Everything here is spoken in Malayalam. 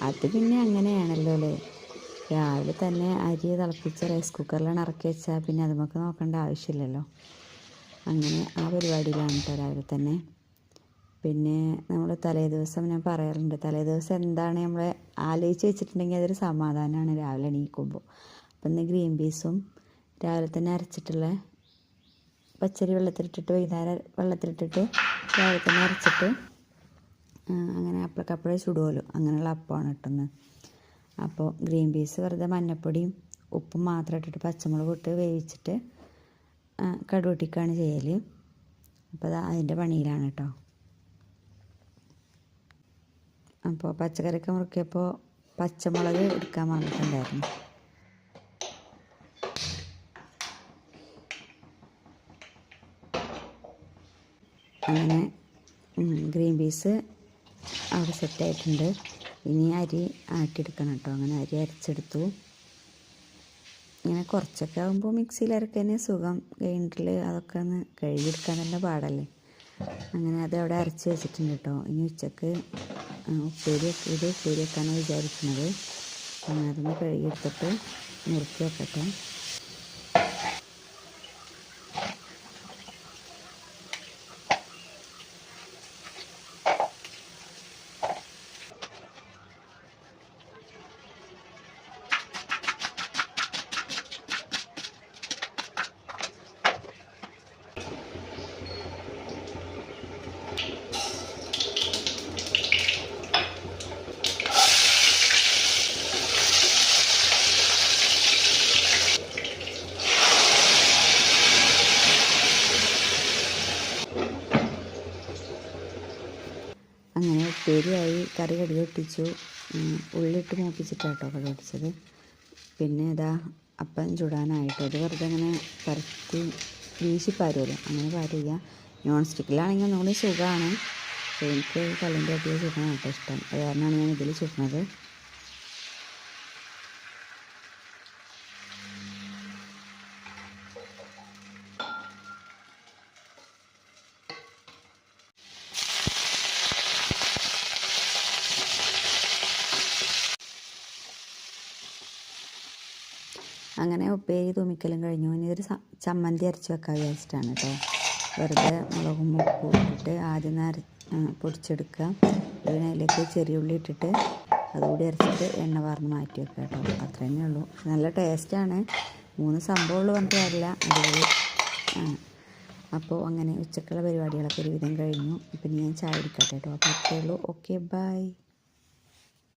അത് പിന്നെ അങ്ങനെയാണല്ലോ അല്ലേ. രാവിലെ തന്നെ അരി തിളപ്പിച്ച് റൈസ് കുക്കറിലാണ് ഇറക്കി വെച്ചാൽ പിന്നെ അത് നമുക്ക് നോക്കേണ്ട ആവശ്യമില്ലല്ലോ. അങ്ങനെ ആ പരിപാടിയിലാണ് കേട്ടോ രാവിലെ തന്നെ. പിന്നെ നമ്മൾ തലേദിവസം ഞാൻ പറയാറുണ്ട്, തലേദിവസം എന്താണ് നമ്മൾ ആലോചിച്ച് വെച്ചിട്ടുണ്ടെങ്കിൽ അതൊരു സമാധാനമാണ് രാവിലെ എണീക്കുമ്പോൾ. അപ്പം ഇന്ന് ഗ്രീൻ പീസും രാവിലെ തന്നെ അരച്ചിട്ടുള്ള പച്ചരി വെള്ളത്തിലിട്ടിട്ട് വൈകുന്നേരം വെള്ളത്തിലിട്ടിട്ട് രാവിലെ തന്നെ അരച്ചിട്ട് അങ്ങനെ അപ്പളക്കപ്പഴേ ചുടുമല്ലോ, അങ്ങനെയുള്ള അപ്പമാണ് കിട്ടുന്നത്. അപ്പോൾ ഗ്രീൻ പീസ് വെറുതെ മഞ്ഞൾപ്പൊടിയും ഉപ്പും മാത്രം ഇട്ടിട്ട് പച്ചമുളക് ഇട്ട് വേവിച്ചിട്ട് കടുവട്ടിക്കാണ് ചെയ്യൽ. അപ്പോൾ അത് അതിൻ്റെ പണിയിലാണ് കേട്ടോ. അപ്പോൾ പച്ചക്കറിയൊക്കെ മുറിക്കിയപ്പോൾ പച്ചമുളക് എടുക്കാൻ വന്നിട്ടുണ്ടായിരുന്നു. അങ്ങനെ ഗ്രീൻ പീസ് അവിടെ സെറ്റായിട്ടുണ്ട്. ഇനി അരി ആട്ടിയെടുക്കണം കേട്ടോ. അങ്ങനെ അരി അരച്ചെടുത്തു. ഇങ്ങനെ കുറച്ചൊക്കെ ആകുമ്പോൾ മിക്സിയിൽ അരക്കാൻ സുഖം, ഗ്രൈൻഡറിൽ അതൊക്കെ ഒന്ന് കഴുകിയെടുക്കാൻ തന്നെ പാടല്ലേ. അങ്ങനെ അത് അവിടെ അരച്ച് വെച്ചിട്ടുണ്ട് കേട്ടോ. ഇനി ഉച്ചക്ക് ഉപ്പേരി വെക്കാനാണ് വിചാരിക്കുന്നത്. അതൊന്ന് കഴുകിയെടുത്തിട്ട് മുറുക്കി വെക്കട്ടെ. അങ്ങനെ ഉപ്പേരിയായി, കറി കടുക് ഉള്ളിട്ട് മൂപ്പിച്ചിട്ടാണ് കേട്ടോ കടുക് പൊട്ടിച്ചത്. പിന്നെ ഇതാ അപ്പം ചുടാനായിട്ട് അത് വെറുതെ അങ്ങനെ പരത്തി വീശിപ്പാരുമല്ലോ, അങ്ങനെ പാരുക. നോൺ സ്റ്റിക്കിലാണെങ്കിൽ ഒന്നുകൂടി സുഖമാണ്. എനിക്ക് കല്ലിൻ്റെ അടിയിൽ ചുടാനാണ് കേട്ടോ ഇഷ്ടം. അത് കാരണമാണ് ഞാൻ ഇതിൽ ചുടുന്നത്. അങ്ങനെ ഉപ്പേരി തൂമിക്കലും കഴിഞ്ഞു. ഇനി ഒരു ചമ്മന്തി അരച്ച് വെക്കാൻ വിചാരിച്ചിട്ടാണ് കേട്ടോ. വെറുതെ മുളകും ഉപ്പും ഇട്ടിട്ട് ആദ്യം പൊടിച്ചെടുക്കുക. പിന്നെ അതിലേക്ക് ചെറിയ ഉള്ളി ഇട്ടിട്ട് അതുകൂടി അരച്ചിട്ട് എണ്ണ വാർന്ന് മാറ്റി വെക്കുക കേട്ടോ. അത്ര തന്നെ ഉള്ളൂ. നല്ല ടേസ്റ്റാണ്. 3 സംഭവമുള്ളൂ പറഞ്ഞിട്ട് കാര്യമില്ല, അടിപൊളി ആണ്. അപ്പോൾ അങ്ങനെ ഉച്ചക്കുള്ള പരിപാടികളൊക്കെ ഒരുവിധം കഴിഞ്ഞു. ഇപ്പം ഞാൻ ചായ കുടിക്കട്ടെ കേട്ടോ. അപ്പോൾ അത്രയേ ഉള്ളൂ. Okay, by.